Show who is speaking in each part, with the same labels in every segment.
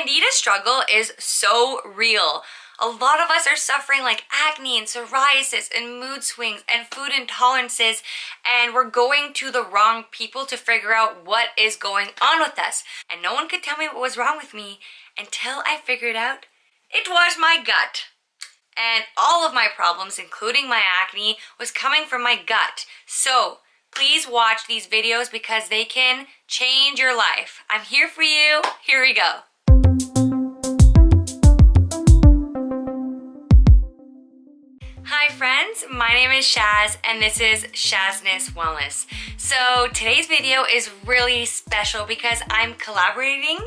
Speaker 1: Candida struggle is so real. A lot of us are suffering like acne and psoriasis and mood swings and food intolerances, and we're going to the wrong people to figure out what is going on with us. And no one could tell me what was wrong with me until I figured out it was my gut. And all of my problems, including my acne, was coming from my gut. So please watch these videos because they can change your life. I'm here for you. Here we go. Hi friends, my name is Shaz and this is Shazness Wellness. So today's video is really special because I'm collaborating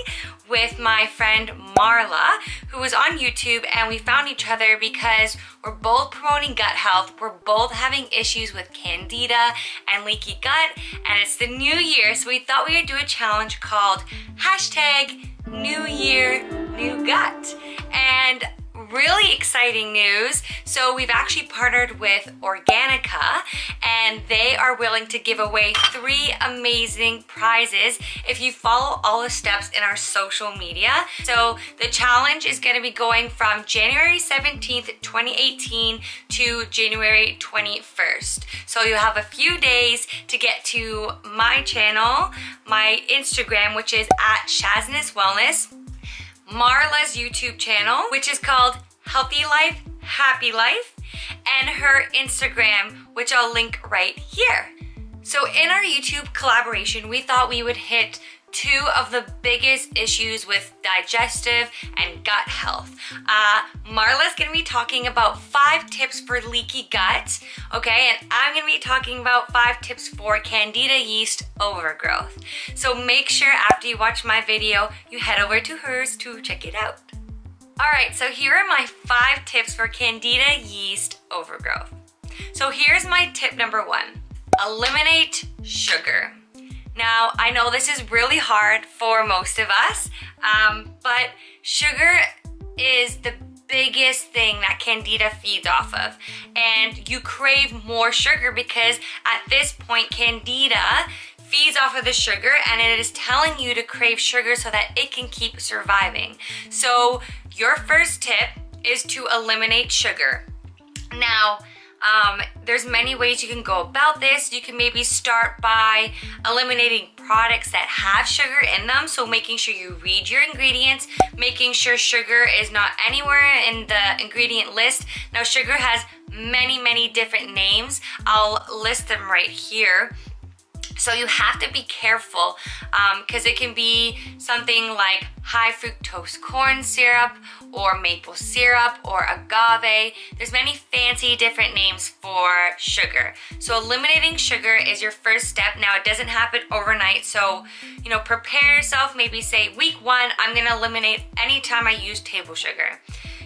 Speaker 1: with my friend Marla, who is on YouTube, and we found each other because we're both promoting gut health. We're both having issues with Candida and leaky gut, and it's the new year, so we thought we would do a challenge called #NewYearNewGut. And really exciting news. So we've actually partnered with Organica and they are willing to give away 3 amazing prizes if you follow all the steps in our social media. So the challenge is going to be going from January 17th, 2018 to January 21st. So you'll have a few days to get to my channel, my Instagram, which is at Shazness Wellness, Marla's YouTube channel, which is called Healthy Life, Happy Life, and her Instagram, which I'll link right here. So in our YouTube collaboration, we thought we would hit 2 of the biggest issues with digestive and gut health. Marla's gonna be talking about 5 tips for leaky gut, okay? And I'm gonna be talking about 5 tips for Candida yeast overgrowth. So make sure after you watch my video, you head over to hers to check it out. All right, so here are my 5 tips for Candida yeast overgrowth. So here's my tip number 1, eliminate sugar. Now, I know this is really hard for most of us, but sugar is the biggest thing that Candida feeds off of. And you crave more sugar because at this point, Candida feeds off of the sugar and it is telling you to crave sugar so that it can keep surviving. So your first tip is to eliminate sugar. Now, there's many ways you can go about this. You can maybe start by eliminating products that have sugar in them. So making sure you read your ingredients, making sure sugar is not anywhere in the ingredient list. Now sugar has many different names. I'll list them right here. So you have to be careful because it can be something like high fructose corn syrup or maple syrup or agave. There's many fancy different names for sugar. So eliminating sugar is your first step. Now it doesn't happen overnight. So, you know, prepare yourself. Maybe say week 1, I'm gonna eliminate anytime I use table sugar.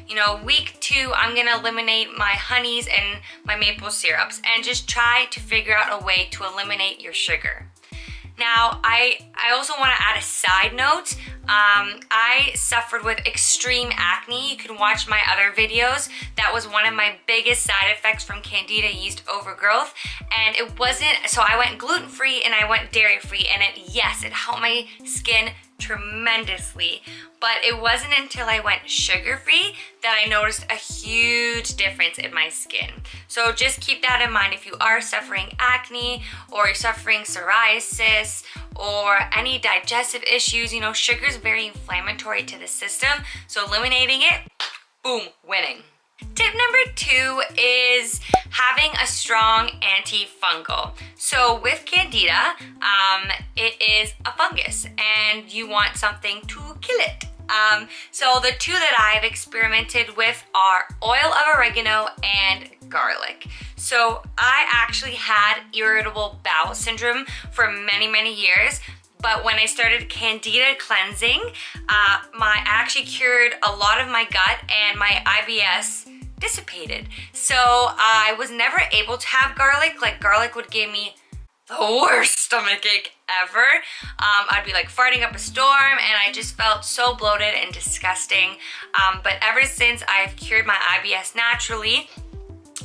Speaker 1: You know, week 2, I'm gonna eliminate my honeys and my maple syrups, and just try to figure out a way to eliminate your sugar. Now, I also wanna add a side note. I suffered with extreme acne. You can watch my other videos. That was one of my biggest side effects from Candida yeast overgrowth. And it wasn't, so I went gluten-free and I went dairy-free, and it helped my skin tremendously. But it wasn't until I went sugar-free that I noticed a huge difference in my skin. So just keep that in mind if you are suffering acne or you're suffering psoriasis or any digestive issues. You know, sugar is very inflammatory to the system, so eliminating it, boom, winning. Tip number 2 is having a strong antifungal. So with Candida, it is a fungus and you want something to kill it. So the 2 that I've experimented with are oil of oregano and garlic. So I actually had irritable bowel syndrome for many years. But when I started Candida cleansing, I actually cured a lot of my gut and my IBS dissipated. So I was never able to have garlic. Like garlic would give me the worst stomachache ever. I'd be like farting up a storm and I just felt so bloated and disgusting. But ever since I've cured my IBS naturally,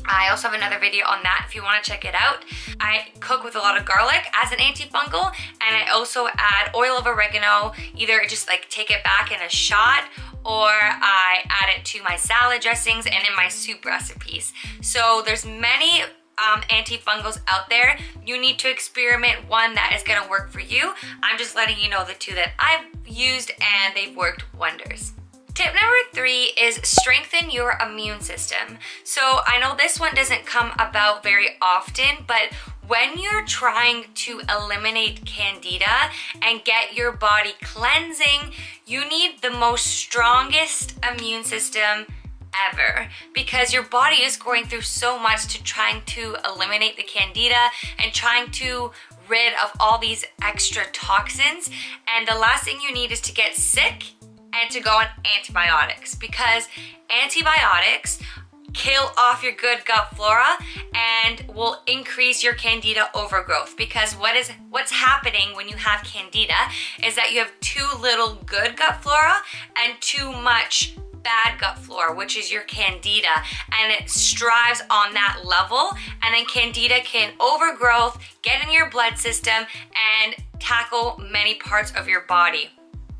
Speaker 1: I also have another video on that if you want to check it out. I cook with a lot of garlic as an antifungal, and I also add oil of oregano, either just like take it back in a shot, or I add it to my salad dressings and in my soup recipes. So there's many antifungals out there. You need to experiment one that is gonna work for you. I'm just letting you know the two that I've used and they've worked wonders. Tip number 3 is strengthen your immune system. So I know this one doesn't come about very often, but when you're trying to eliminate Candida and get your body cleansing, you need the most strongest immune system ever, because your body is going through so much to trying to eliminate the Candida and trying to rid of all these extra toxins. And the last thing you need is to get sick and to go on antibiotics, because antibiotics kill off your good gut flora and will increase your Candida overgrowth. Because what's happening when you have Candida is that you have too little good gut flora and too much bad gut flora, which is your Candida, and it strives on that level, and then Candida can overgrowth, get in your blood system, and tackle many parts of your body.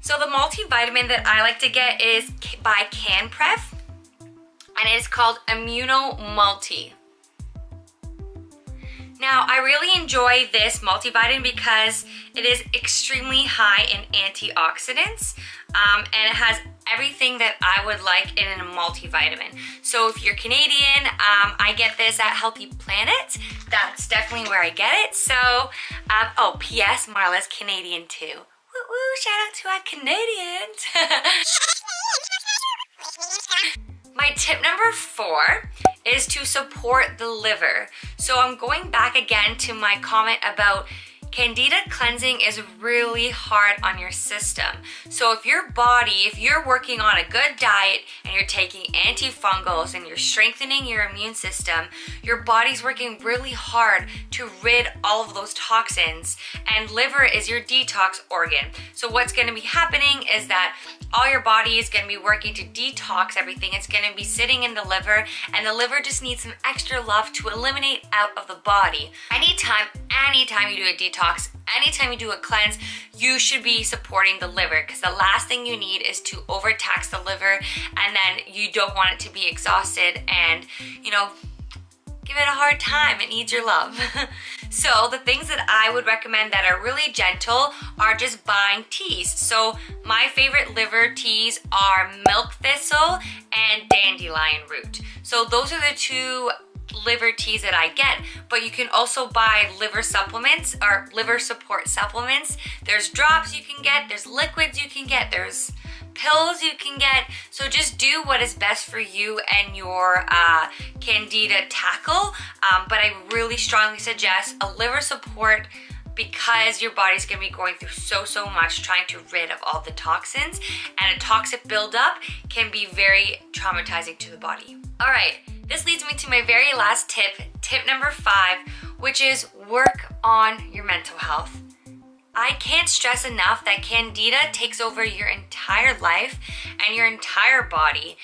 Speaker 1: So the multivitamin that I like to get is by CanPrev, and it is called Immuno Multi. Now, I really enjoy this multivitamin because it is extremely high in antioxidants, and it has everything that I would like in a multivitamin. So if you're Canadian, I get this at Healthy Planet. That's definitely where I get it. So, oh, P.S. Marla's Canadian too. Woo woo, shout out to our Canadians. My tip number 4 is to support the liver. So I'm going back again to my comment about Candida cleansing is really hard on your system. So if you're working on a good diet and you're taking antifungals and you're strengthening your immune system, your body's working really hard to rid all of those toxins, and liver is your detox organ. So what's gonna be happening is that all your body is gonna be working to detox everything. It's gonna be sitting in the liver, and the liver just needs some extra love to eliminate out of the body. Anytime you do a detox, anytime you do a cleanse, you should be supporting the liver, because the last thing you need is to overtax the liver, and then you don't want it to be exhausted and, give it a hard time. It needs your love. So the things that I would recommend that are really gentle are just buying teas. So my favorite liver teas are milk thistle and dandelion root. So those are the 2 liver teas that I get, but you can also buy liver supplements or liver support supplements. There's drops you can get, there's liquids you can get, there's pills you can get. So just do what is best for you and your Candida tackle. But I really strongly suggest a liver support, because your body's gonna be going through so much trying to rid of all the toxins, and a toxic buildup can be very traumatizing to the body. All right, this leads me to my very last tip number 5, which is work on your mental health. I can't stress enough that Candida takes over your entire life and your entire body.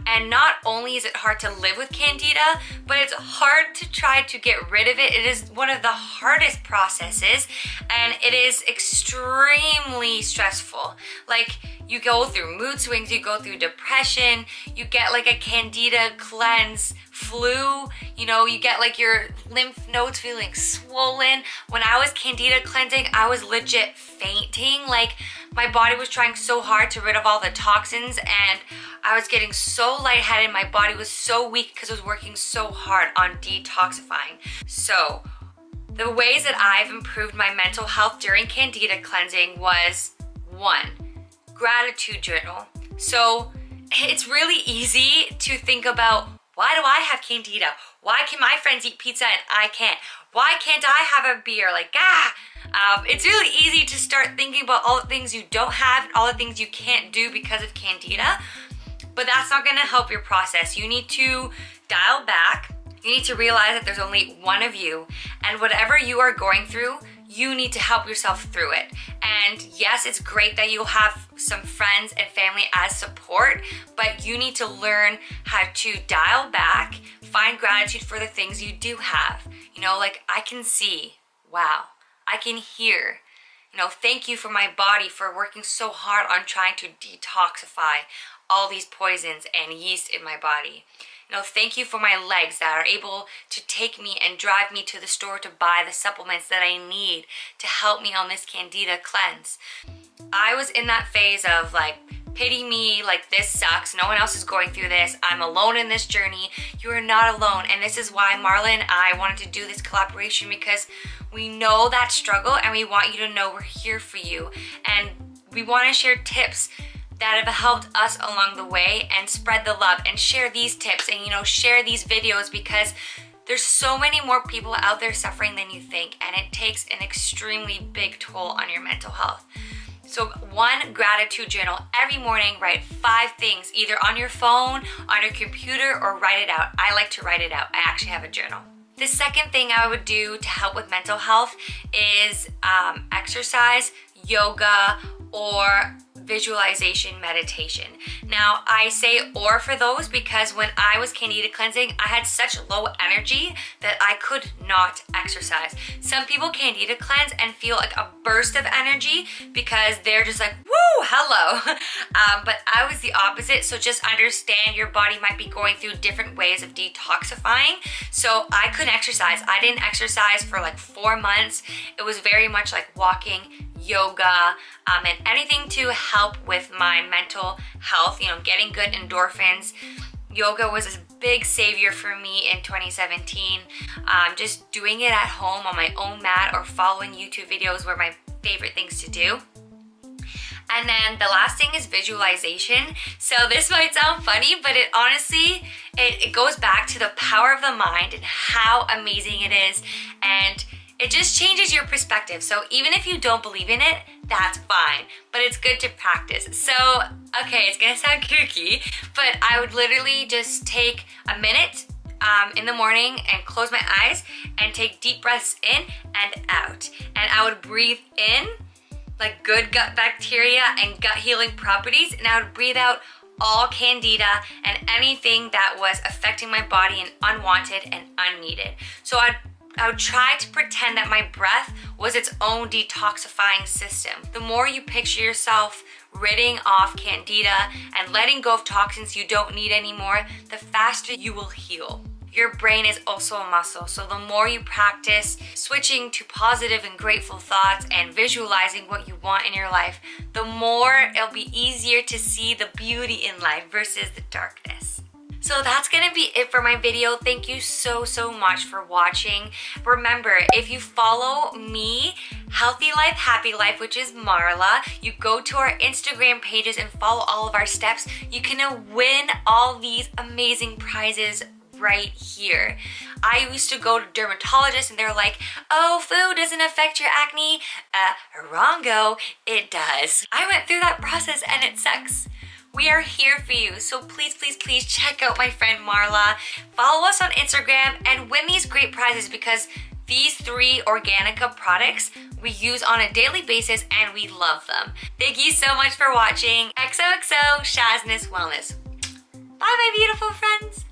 Speaker 1: And not only is it hard to live with Candida, but it's hard to try to get rid of it. It is one of the hardest processes, and it is extremely stressful. Like, you go through mood swings, you go through depression, you get like a Candida cleanse, flu, you get like your lymph nodes feeling swollen. When I was Candida cleansing, I was legit fainting. Like, my body was trying so hard to rid of all the toxins, and I was getting so lightheaded. My body was so weak because I was working so hard on detoxifying. So the ways that I've improved my mental health during Candida cleansing was 1, gratitude journal. So it's really easy to think about, why do I have Candida? Why can my friends eat pizza and I can't? Why can't I have a beer? It's really easy to start thinking about all the things you don't have and all the things you can't do because of Candida, but that's not gonna help your process. You need to dial back. You need to realize that there's only one of you, and whatever you are going through, you need to help yourself through it. And yes, it's great that you'll have some friends and family as support, but you need to learn how to dial back, find gratitude for the things you do have. You know, like I can see, wow, I can hear. You know, thank you for my body for working so hard on trying to detoxify all these poisons and yeast in my body. You know, thank you for my legs that are able to take me and drive me to the store to buy the supplements that I need to help me on this Candida cleanse. I was in that phase of like, pity me, like this sucks, no one else is going through this, I'm alone in this journey. You are not alone, and this is why Marla and I wanted to do this collaboration, because we know that struggle and we want you to know we're here for you, and we want to share tips that have helped us along the way and spread the love and share these tips and, you know, share these videos, because there's so many more people out there suffering than you think, and it takes an extremely big toll on your mental health. So one gratitude journal every morning. Write 5 things either on your phone, on your computer, or write it out. I like to write it out. I actually have a journal. The second thing I would do to help with mental health is exercise, yoga, or visualization meditation. Now I say or for those because when I was Candida cleansing, I had such low energy that I could not exercise. Some people Candida cleanse and feel like a burst of energy because they're just like, woo, hello. But I was the opposite, so just understand your body might be going through different ways of detoxifying. So I couldn't exercise. I didn't exercise for like 4 months. It was very much like walking, yoga, and anything to help with my mental health, you know, getting good endorphins. Yoga was a big savior for me in 2017. Just doing it at home on my own mat or following YouTube videos were my favorite things to do. And then the last thing is visualization. So this might sound funny, but it honestly, it goes back to the power of the mind and how amazing it is. And it just changes your perspective. So even if you don't believe in it, that's fine, but it's good to practice. So, okay, it's gonna sound kooky, but I would literally just take a minute in the morning and close my eyes and take deep breaths in and out. And I would breathe in like good gut bacteria and gut healing properties, and I would breathe out all Candida and anything that was affecting my body and unwanted and unneeded. So I would try to pretend that my breath was its own detoxifying system. The more you picture yourself ridding off Candida and letting go of toxins you don't need anymore, the faster you will heal. Your brain is also a muscle, so the more you practice switching to positive and grateful thoughts and visualizing what you want in your life, the more it'll be easier to see the beauty in life versus the darkness. So that's gonna be it for my video. Thank you so much for watching. Remember, if you follow me, Healthy Life, Happy Life, which is Marla, you go to our Instagram pages and follow all of our steps, you can win all these amazing prizes right here. I used to go to dermatologists and they're like, oh, food doesn't affect your acne. Wrongo, it does. I went through that process and it sucks. We are here for you, so please check out my friend Marla. Follow us on Instagram and win these great prizes, because these 3 Organica products we use on a daily basis and we love them. Thank you so much for watching. XOXO Shazness Wellness. Bye, my beautiful friends.